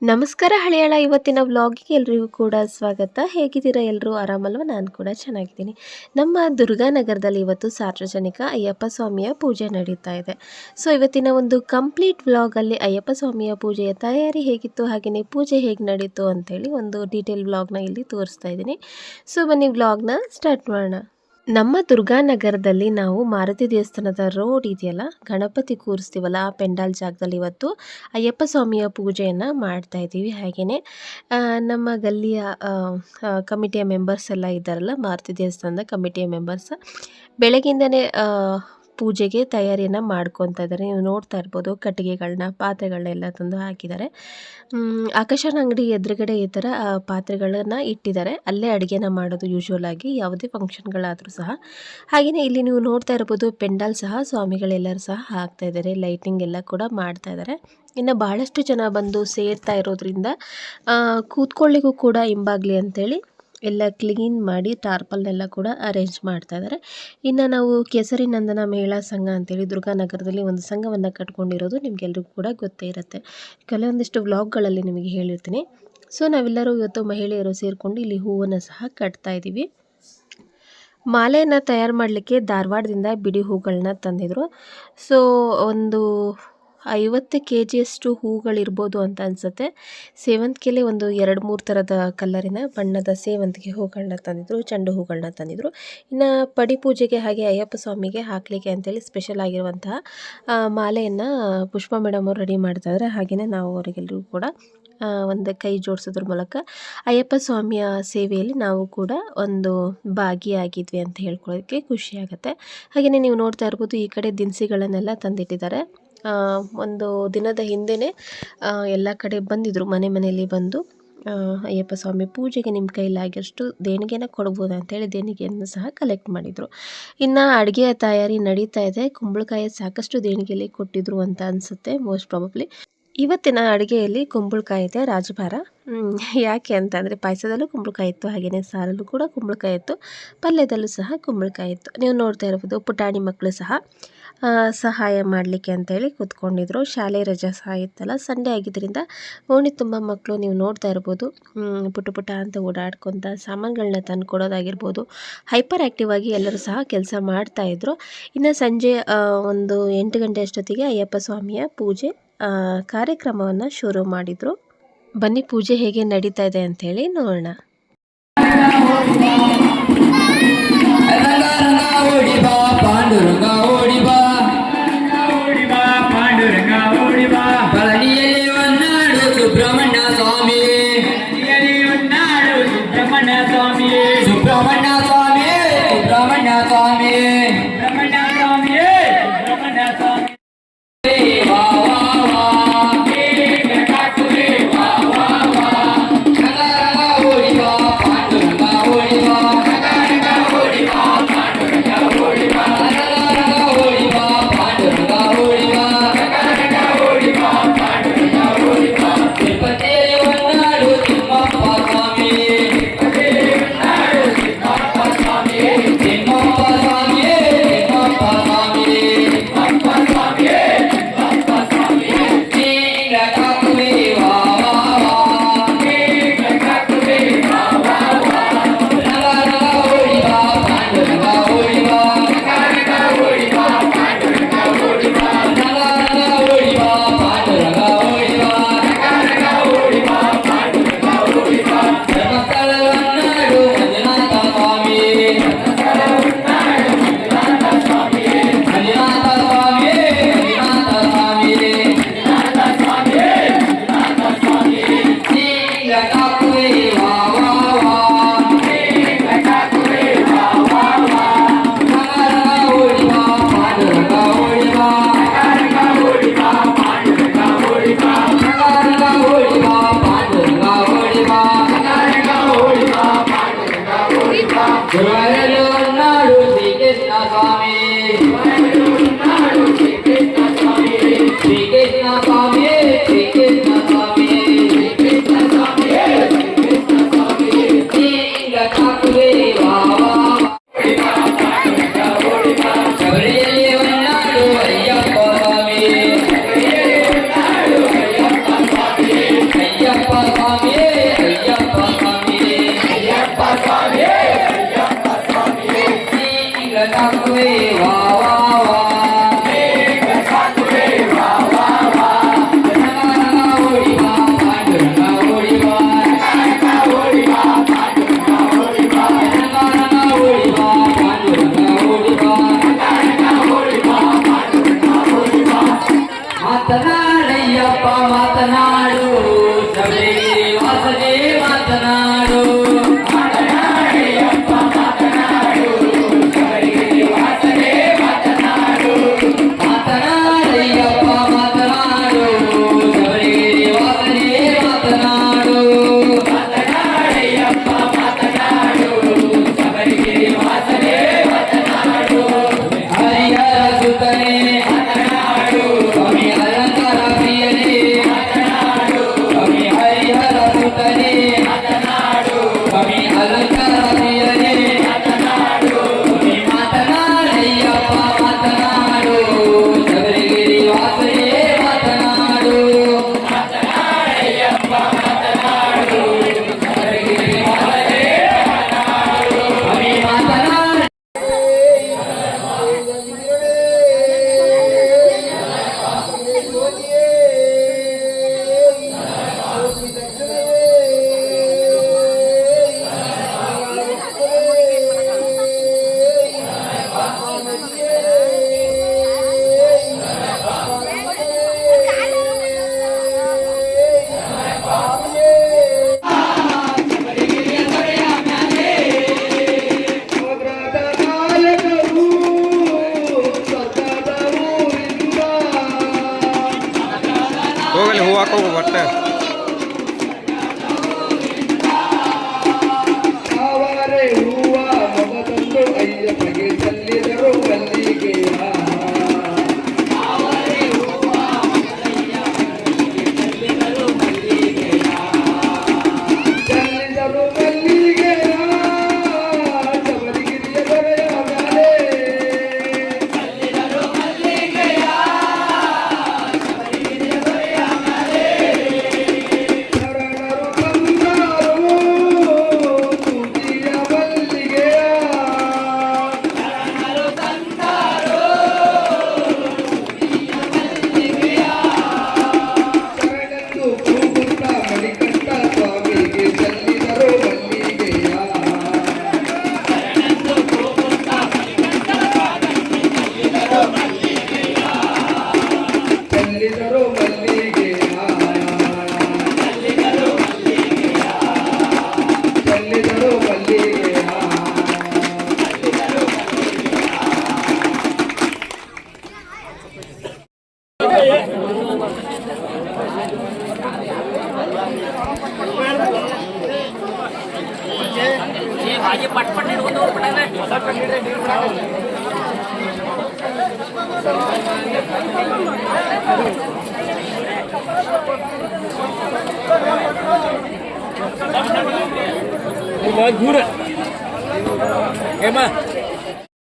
ನಮಸ್ಕಾರ ಹಳೆಯಳ ಇವತ್ತಿನ ವ್ಲಾಗಿಗೆ ಎಲ್ರಿಗೂ ಕೂಡ ಸ್ವಾಗತ. ಹೇಗಿದ್ದೀರಾ ಎಲ್ಲರೂ? ಆರಾಮಲ್ವ? ನಾನು ಕೂಡ ಚೆನ್ನಾಗಿದ್ದೀನಿ. ನಮ್ಮ ದುರ್ಗಾನಗರದಲ್ಲಿ ಇವತ್ತು ಸಾರ್ವಜನಿಕ ಅಯ್ಯಪ್ಪ ಸ್ವಾಮಿಯ ಪೂಜೆ ನಡೀತಾ ಇದೆ. ಸೊ ಇವತ್ತಿನ ಒಂದು ಕಂಪ್ಲೀಟ್ ವ್ಲಾಗಲ್ಲಿ ಅಯ್ಯಪ್ಪ ಸ್ವಾಮಿಯ ಪೂಜೆಯ ತಯಾರಿ ಹೇಗಿತ್ತು, ಹಾಗೆಯೇ ಪೂಜೆ ಹೇಗೆ ನಡೀತು ಅಂತೇಳಿ ಒಂದು ಡೀಟೇಲ್ ವ್ಲಾಗ್ನ ಇಲ್ಲಿ ತೋರಿಸ್ತಾ ಇದ್ದೀನಿ. ಸೊ ಬನ್ನಿ ವ್ಲಾಗ್ನ ಸ್ಟಾರ್ಟ್ ಮಾಡೋಣ. ನಮ್ಮ ದುರ್ಗಾನಗರದಲ್ಲಿ ನಾವು ಮಾರುತಿ ದೇವಸ್ಥಾನದ ರೋಡ್ ಇದೆಯಲ್ಲ, ಗಣಪತಿ ಕೂರಿಸ್ತೀವಲ್ಲ, ಆ ಪೆಂಡಾಲ್ ಜಾಗದಲ್ಲಿ ಇವತ್ತು ಅಯ್ಯಪ್ಪ ಸ್ವಾಮಿಯ ಪೂಜೆಯನ್ನು ಮಾಡ್ತಾ ಇದ್ದೀವಿ. ಹಾಗೆಯೇ ನಮ್ಮ ಗಲ್ಲಿಯ ಕಮಿಟಿಯ ಮೆಂಬರ್ಸ್ ಎಲ್ಲ ಇದ್ದಾರಲ್ಲ, ಮಾರುತಿ ದೇವಸ್ಥಾನದ ಕಮಿಟಿಯ ಮೆಂಬರ್ಸ್ ಬೆಳಗಿಂದನೇ ಪೂಜೆಗೆ ತಯಾರಿಯನ್ನು ಮಾಡ್ಕೊತಾ ಇದ್ದಾರೆ. ನೀವು ನೋಡ್ತಾ ಇರ್ಬೋದು, ಕಟ್ಟಿಗೆಗಳನ್ನ ಪಾತ್ರೆಗಳನ್ನೆಲ್ಲ ತಂದು ಹಾಕಿದ್ದಾರೆ. ಆಕಾಶನ ಅಂಗಡಿ ಎದುರುಗಡೆ ಈ ಥರ ಪಾತ್ರೆಗಳನ್ನು ಇಟ್ಟಿದ್ದಾರೆ. ಅಲ್ಲೇ ಅಡುಗೆನ ಮಾಡೋದು ಯೂಶ್ವಲ್ ಆಗಿ ಯಾವುದೇ ಫಂಕ್ಷನ್ಗಳಾದರೂ ಸಹ. ಹಾಗೆಯೇ ಇಲ್ಲಿ ನೀವು ನೋಡ್ತಾ ಇರ್ಬೋದು, ಪೆಂಡಾಲ್ ಸಹ ಸ್ವಾಮಿಗಳೆಲ್ಲರೂ ಸಹ ಹಾಕ್ತಾ ಇದ್ದಾರೆ. ಲೈಟಿಂಗ್ ಎಲ್ಲ ಕೂಡ ಮಾಡ್ತಾ ಇದ್ದಾರೆ. ಇನ್ನು ಭಾಳಷ್ಟು ಜನ ಬಂದು ಸೇರ್ತಾ ಇರೋದ್ರಿಂದ ಕೂತ್ಕೊಳ್ಳಿಗೂ ಕೂಡ ಹಿಂಬಾಗಲಿ ಅಂಥೇಳಿ ಎಲ್ಲ ಕ್ಲೀನ್ ಮಾಡಿ ಟಾರ್ಪಲ್ನೆಲ್ಲ ಕೂಡ ಅರೇಂಜ್ ಮಾಡ್ತಾ ಇದ್ದಾರೆ. ಇನ್ನು ನಾವು ಕೇಸರಿ ನಂದನ ಮೇಳ ಸಂಘ ಅಂತೇಳಿ ದುರ್ಗಾನಗರದಲ್ಲಿ ಒಂದು ಸಂಘವನ್ನು ಕಟ್ಕೊಂಡಿರೋದು ನಿಮಗೆಲ್ರಿಗೂ ಕೂಡ ಗೊತ್ತೇ ಇರುತ್ತೆ. ಕೆಲವೊಂದಿಷ್ಟು ವ್ಲಾಗ್ಗಳಲ್ಲಿ ನಿಮಗೆ ಹೇಳಿರ್ತೀನಿ. ಸೊ ನಾವೆಲ್ಲರೂ ಇವತ್ತು ಮಹಿಳೆಯರು ಸೇರಿಕೊಂಡು ಇಲ್ಲಿ ಹೂವನ್ನು ಸಹ ಕಟ್ತಾ ಇದ್ದೀವಿ. ಮಾಲೆಯನ್ನು ತಯಾರು ಮಾಡಲಿಕ್ಕೆ ಧಾರವಾಡದಿಂದ ಬಿಡಿ ಹೂಗಳನ್ನ ತಂದಿದ್ರು. ಸೊ ಒಂದು 50 kgಯಷ್ಟು ಹೂಗಳಿರ್ಬೋದು ಅಂತ ಅನಿಸುತ್ತೆ. ಸೇವಂತಿಗೆಲೆ ಒಂದು 2-3 ಥರದ ಕಲರಿನ ಬಣ್ಣದ ಸೇವಂತಿಗೆ ಹೂಗಳನ್ನ ತಂದಿದ್ರು, ಚೆಂಡು ಹೂಗಳನ್ನ ತಂದಿದ್ರು. ಇನ್ನು ಪಡಿ ಪೂಜೆಗೆ ಹಾಗೆ ಅಯ್ಯಪ್ಪ ಸ್ವಾಮಿಗೆ ಹಾಕಲಿಕ್ಕೆ ಅಂತೇಳಿ ಸ್ಪೆಷಲ್ ಆಗಿರುವಂತಹ ಮಾಲೆಯನ್ನು ಪುಷ್ಪ ಮೇಡಮ್ ಅವರು ರೆಡಿ ಮಾಡ್ತಾಯಿದ್ದಾರೆ. ಹಾಗೆಯೇ ನಾವು ಅವರಿಗೆಲ್ಲರಿಗೂ ಕೂಡ ಒಂದು ಕೈ ಜೋಡಿಸೋದ್ರ ಮೂಲಕ ಅಯ್ಯಪ್ಪ ಸ್ವಾಮಿಯ ಸೇವೆಯಲ್ಲಿ ನಾವು ಕೂಡ ಒಂದು ಭಾಗಿಯಾಗಿದ್ವಿ ಅಂತ ಹೇಳ್ಕೊಳ್ಳೋದಕ್ಕೆ ಖುಷಿಯಾಗುತ್ತೆ. ಹಾಗೆಯೇ ನೀವು ನೋಡ್ತಾ ಇರ್ಬೋದು, ಈ ಕಡೆ ದಿನಸಿಗಳನ್ನೆಲ್ಲ ತಂದಿಟ್ಟಿದ್ದಾರೆ. ಒಂದು ದಿನದ ಹಿಂದೆಯೇ ಎಲ್ಲ ಕಡೆ ಬಂದಿದ್ದರು, ಮನೆಯಲ್ಲಿ ಬಂದು ಅಯ್ಯಪ್ಪ ಸ್ವಾಮಿ ಪೂಜೆಗೆ ನಿಮ್ಮ ಕೈಲಾಗಿಷ್ಟು ದೇಣಿಗೆನ ಕೊಡ್ಬೋದು ಅಂತೇಳಿ ದೇಣಿಗೆಯನ್ನು ಸಹ ಕಲೆಕ್ಟ್ ಮಾಡಿದರು. ಇನ್ನು ಅಡುಗೆಯ ತಯಾರಿ ನಡೀತಾ ಇದೆ. ಕುಂಬಳಕಾಯಿ ಸಾಕಷ್ಟು ದೇಣಿಗೆಯಲ್ಲಿ ಕೊಟ್ಟಿದ್ರು ಅಂತ ಅನಿಸುತ್ತೆ, ಮೋಸ್ಟ್ ಪ್ರಾಬಬ್ಲಿ. ಇವತ್ತಿನ ಅಡುಗೆಯಲ್ಲಿ ಕುಂಬಳಕಾಯಿ ಇದೆ, ರಾಜಭಾರ. ಯಾಕೆ ಅಂತಂದರೆ ಪಾಯಸದಲ್ಲೂ ಕುಂಬಳಕಾಯಿ ಇತ್ತು, ಹಾಗೆಯೇ ಸಾರಲ್ಲೂ ಕೂಡ ಕುಂಬಳಕಾಯಿ ಇತ್ತು, ಪಲ್ಯದಲ್ಲೂ ಸಹ ಕುಂಬಳಕಾಯಿ ಇತ್ತು. ನೀವು ನೋಡ್ತಾ ಇರ್ಬೋದು, ಪುಟಾಣಿ ಮಕ್ಕಳು ಸಹ ಸಹಾಯ ಮಾಡಲಿಕ್ಕೆ ಅಂತೇಳಿ ಕೂತ್ಕೊಂಡಿದ್ರು. ಶಾಲೆ ರಜೆ ಸಹ ಇತ್ತಲ್ಲ, ಸಂಡೇ ಆಗಿದ್ದರಿಂದ ಓಣಿ ತುಂಬ ಮಕ್ಕಳು ನೀವು ನೋಡ್ತಾ ಇರ್ಬೋದು ಪುಟ ಅಂತ ಓಡಾಡ್ಕೊತ ಸಾಮಾನುಗಳನ್ನ ತಂದು ಕೊಡೋದಾಗಿರ್ಬೋದು, ಹೈಪರ್ ಆ್ಯಕ್ಟಿವ್ ಆಗಿ ಎಲ್ಲರೂ ಸಹ ಕೆಲಸ ಮಾಡ್ತಾಯಿದ್ರು. ಇನ್ನು ಸಂಜೆ ಒಂದು 8 ಗಂಟೆ ಅಷ್ಟೊತ್ತಿಗೆ ಅಯ್ಯಪ್ಪ ಸ್ವಾಮಿಯ ಪೂಜೆ ಕಾರ್ಯಕ್ರಮವನ್ನು ಶುರು ಮಾಡಿದರು. ಬನ್ನಿ ಪೂಜೆ ಹೇಗೆ ನಡೀತಾ ಇದೆ ಅಂಥೇಳಿ ನೋಡೋಣ. Gura. Emma.